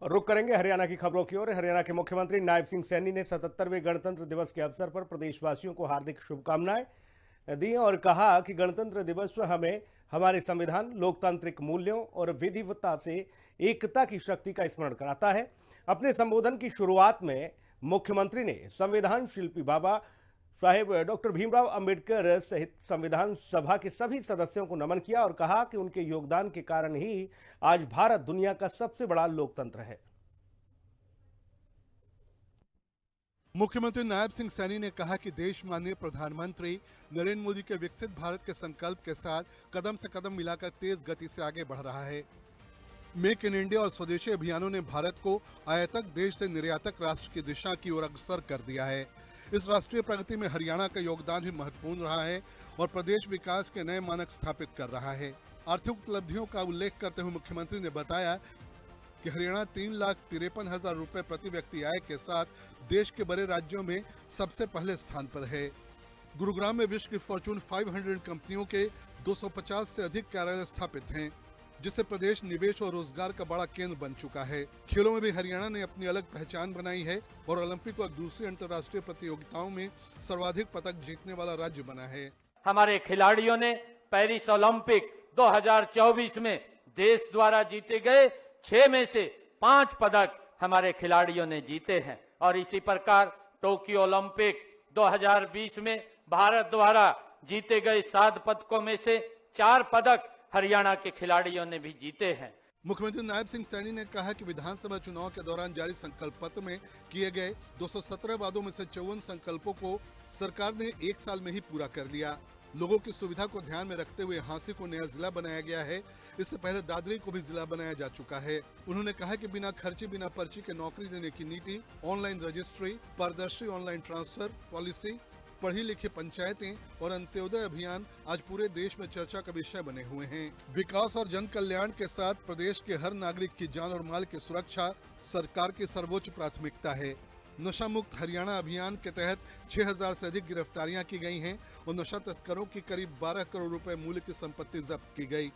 रुक करेंगे हरियाणा की खबरों की ओर। हरियाणा के मुख्यमंत्री नायब सिंह सैनी ने 77वें गणतंत्र दिवस के अवसर पर प्रदेशवासियों को हार्दिक शुभकामनाएं दी और कहा कि गणतंत्र दिवस हमें हमारे संविधान, लोकतांत्रिक मूल्यों और विविधता से एकता की शक्ति का स्मरण कराता है। अपने संबोधन की शुरुआत में मुख्यमंत्री ने संविधान शिल्पी बाबा साहेब डॉक्टर भीमराव अंबेडकर सहित संविधान सभा के सभी सदस्यों को नमन किया और कहा कि उनके योगदान के कारण ही आज भारत दुनिया का सबसे बड़ा लोकतंत्र है। मुख्यमंत्री नायब सिंह सैनी ने कहा कि देश माननीय प्रधानमंत्री नरेंद्र मोदी के विकसित भारत के संकल्प के साथ कदम से कदम मिलाकर तेज गति से आगे बढ़ रहा है। मेक इन इंडिया और स्वदेशी अभियानों ने भारत को आयातक देश से निर्यातक राष्ट्र की दिशा की ओर अग्रसर कर दिया है। इस राष्ट्रीय प्रगति में हरियाणा का योगदान भी महत्वपूर्ण रहा है और प्रदेश विकास के नए मानक स्थापित कर रहा है। आर्थिक उपलब्धियों का उल्लेख करते हुए मुख्यमंत्री ने बताया कि हरियाणा 3,53,000 रुपए प्रति व्यक्ति आय के साथ देश के बड़े राज्यों में सबसे पहले स्थान पर है। गुरुग्राम में विश्व की फॉर्च्यून 500 कंपनियों के 250 से अधिक कार्यालय स्थापित हैं, जिससे प्रदेश निवेश और रोजगार का बड़ा केंद्र बन चुका है। खेलों में भी हरियाणा ने अपनी अलग पहचान बनाई है और ओलंपिक और दूसरी अंतर्राष्ट्रीय प्रतियोगिताओं में सर्वाधिक पदक जीतने वाला राज्य बना है। हमारे खिलाड़ियों ने पेरिस ओलंपिक 2024 में देश द्वारा जीते गए 6 में से 5 पदक हमारे खिलाड़ियों ने जीते हैं और इसी प्रकार टोक्यो ओलंपिक 2020 में भारत द्वारा जीते गए 7 पदकों में से 4 पदक हरियाणा के खिलाड़ियों ने भी जीते हैं। मुख्यमंत्री नायब सिंह सैनी ने कहा कि विधानसभा चुनाव के दौरान जारी संकल्प पत्र में किए गए 217 वादों में से 54 संकल्पों को सरकार ने 1 साल में ही पूरा कर लिया। लोगों की सुविधा को ध्यान में रखते हुए हांसी को नया जिला बनाया गया है। इससे पहले दादरी को भी जिला बनाया जा चुका है। उन्होंने कहा कि बिना खर्ची बिना पर्ची के नौकरी देने की नीति, ऑनलाइन रजिस्ट्री, पारदर्शी ऑनलाइन ट्रांसफर पॉलिसी, पढ़ी लिखी पंचायतें और अंत्योदय अभियान आज पूरे देश में चर्चा का विषय बने हुए हैं। विकास और जन कल्याण के साथ प्रदेश के हर नागरिक की जान और माल की सुरक्षा सरकार की सर्वोच्च प्राथमिकता है। नशा मुक्त हरियाणा अभियान के तहत 6,000 से अधिक गिरफ्तारियां की गई हैं और नशा तस्करों की करीब 12 करोड़ रुपए मूल्य की संपत्ति जब्त की गई।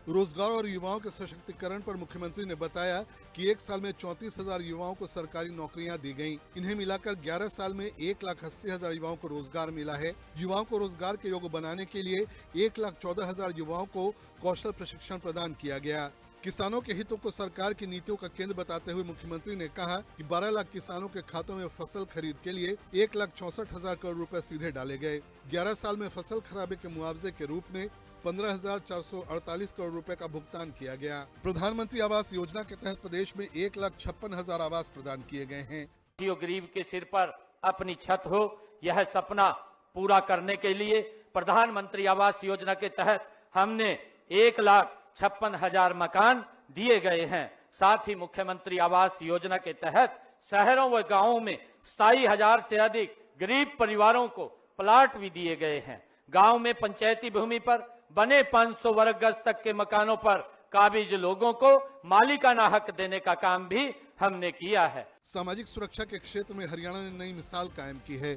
रोजगार और युवाओं के सशक्तिकरण पर मुख्यमंत्री ने बताया कि 1 साल में 34,000 युवाओं को सरकारी नौकरियां दी गईं। इन्हें मिलाकर 11 साल में 1,80,000 युवाओं को रोजगार मिला है। युवाओं को रोजगार के योग्य बनाने के लिए 1,14,000 युवाओं को कौशल प्रशिक्षण प्रदान किया गया। किसानों के हितों को सरकार की नीतियों का केंद्र बताते हुए मुख्यमंत्री ने कहा कि 12 लाख किसानों के खातों में फसल खरीद के लिए 1,64,000 करोड़ रुपए सीधे डाले गए। 11 साल में फसल खराबे के मुआवजे के रूप में 15,448 करोड़ रुपए का भुगतान किया गया। प्रधानमंत्री आवास योजना के तहत प्रदेश में 1,56,000 आवास प्रदान किए गए हैं। जो गरीब के सिर पर अपनी छत हो, यह सपना पूरा करने के लिए प्रधानमंत्री आवास योजना के तहत हमने 1,56,000 मकान दिए गए हैं। साथ ही मुख्यमंत्री आवास योजना के तहत शहरों व गांवों में 27,000 से अधिक गरीब परिवारों को प्लाट भी दिए गए हैं। गांव में पंचायती भूमि पर बने 500 वर्ग गज तक के मकानों पर काबिज लोगों को मालिकाना हक देने का काम भी हमने किया है। सामाजिक सुरक्षा के क्षेत्र में हरियाणा ने नई मिसाल कायम की है।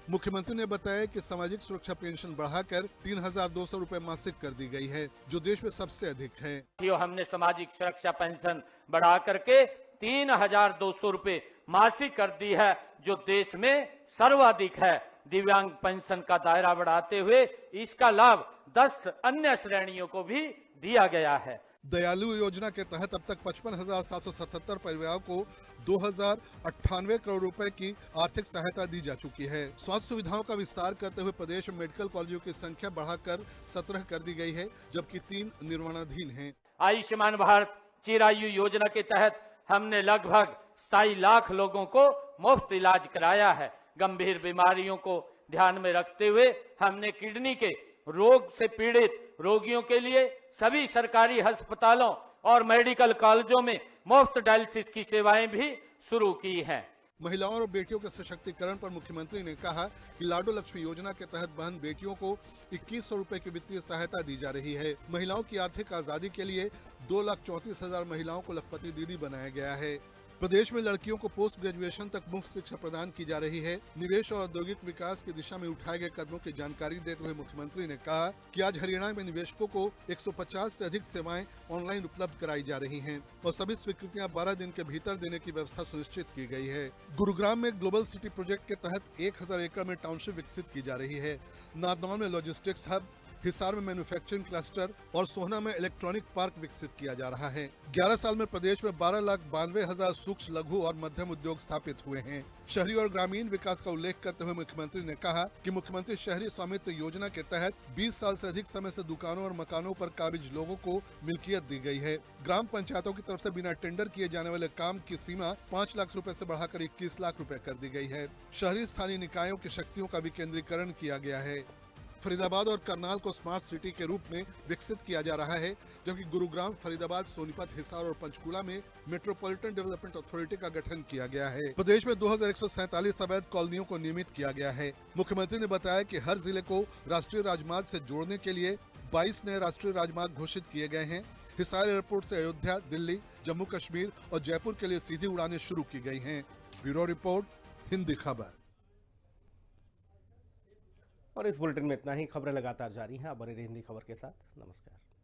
मुख्यमंत्री ने बताया कि सामाजिक सुरक्षा पेंशन बढ़ाकर 3,200 रुपए मासिक कर दी गई है, जो देश में सबसे अधिक है। हमने सामाजिक सुरक्षा पेंशन बढ़ा करके 3,200 रुपए मासिक कर दी है, जो देश में सर्वाधिक है। दिव्यांग पेंशन का दायरा बढ़ाते हुए इसका लाभ 10 अन्य श्रेणियों को भी दिया गया है। दयालु योजना के तहत अब तक 55,777 परिवारों को 2,098 करोड़ रुपए की आर्थिक सहायता दी जा चुकी है। स्वास्थ्य सुविधाओं का विस्तार करते हुए प्रदेश में मेडिकल कॉलेजों की संख्या बढ़ाकर 17 कर दी गई है, जबकि 3 निर्माणाधीन हैं। आयुष्मान भारत चिरायु योजना के तहत हमने लगभग 27 लाख लोगों को मुफ्त इलाज कराया है। गंभीर बीमारियों को ध्यान में रखते हुए हमने किडनी के रोग से पीड़ित रोगियों के लिए सभी सरकारी अस्पतालों और मेडिकल कॉलेजों में मुफ्त डायलिसिस की सेवाएं भी शुरू की हैं। महिलाओं और बेटियों के सशक्तिकरण पर मुख्यमंत्री ने कहा कि लाडो लक्ष्मी योजना के तहत बहन बेटियों को 2,100 रुपए की वित्तीय सहायता दी जा रही है। महिलाओं की आर्थिक आजादी के लिए 2,34,000 महिलाओं को लखपति दीदी बनाया गया है। प्रदेश में लड़कियों को पोस्ट ग्रेजुएशन तक मुफ्त शिक्षा प्रदान की जा रही है। निवेश और औद्योगिक विकास की दिशा में उठाए गए कदमों की जानकारी देते हुए मुख्यमंत्री ने कहा कि आज हरियाणा में निवेशकों को 150 से अधिक सेवाएं ऑनलाइन उपलब्ध कराई जा रही हैं और सभी स्वीकृतियां 12 दिन के भीतर देने की व्यवस्था सुनिश्चित की गई है। गुरुग्राम में ग्लोबल सिटी प्रोजेक्ट के तहत 1000 एकड़ में टाउनशिप विकसित की जा रही है। नारनौल में लॉजिस्टिक्स हब, हिसार में मैन्युफैक्चरिंग क्लस्टर और सोहना में इलेक्ट्रॉनिक पार्क विकसित किया जा रहा है। 11 साल में प्रदेश में 12,92,000 सूक्ष्म, लघु और मध्यम उद्योग स्थापित हुए हैं। शहरी और ग्रामीण विकास का उल्लेख करते हुए मुख्यमंत्री ने कहा कि मुख्यमंत्री शहरी स्वामित्व योजना के तहत 20 साल से अधिक समय से दुकानों और मकानों पर काबिज लोगों को मिल्कियत दी गई है। ग्राम पंचायतों की तरफ से बिना टेंडर किए जाने वाले काम की सीमा 5 लाख रुपए से बढ़ाकर 21 लाख रुपए कर दी गई है। शहरी स्थानीय निकायों की शक्तियों का विकेंद्रीकरण किया गया है। फरीदाबाद और करनाल को स्मार्ट सिटी के रूप में विकसित किया जा रहा है, जबकि गुरुग्राम, फरीदाबाद, सोनीपत, हिसार और पंचकुला में मेट्रोपॉलिटन डेवलपमेंट अथॉरिटी का गठन किया गया है। प्रदेश में 2147 अवैध कॉलोनियों को नियमित किया गया है। मुख्यमंत्री ने बताया कि हर जिले को राष्ट्रीय राजमार्ग से जोड़ने के लिए 22 नए राष्ट्रीय राजमार्ग घोषित किए गए हैं। हिसार एयरपोर्ट से अयोध्या, दिल्ली, जम्मू कश्मीर और जयपुर के लिए सीधी उड़ानें शुरू की गई हैं। ब्यूरो रिपोर्ट, हिंदी खबर। और इस बुलेटिन में इतना ही। खबरें लगातार जारी हैं। आप बने रहिए हिंदी खबर के साथ। नमस्कार।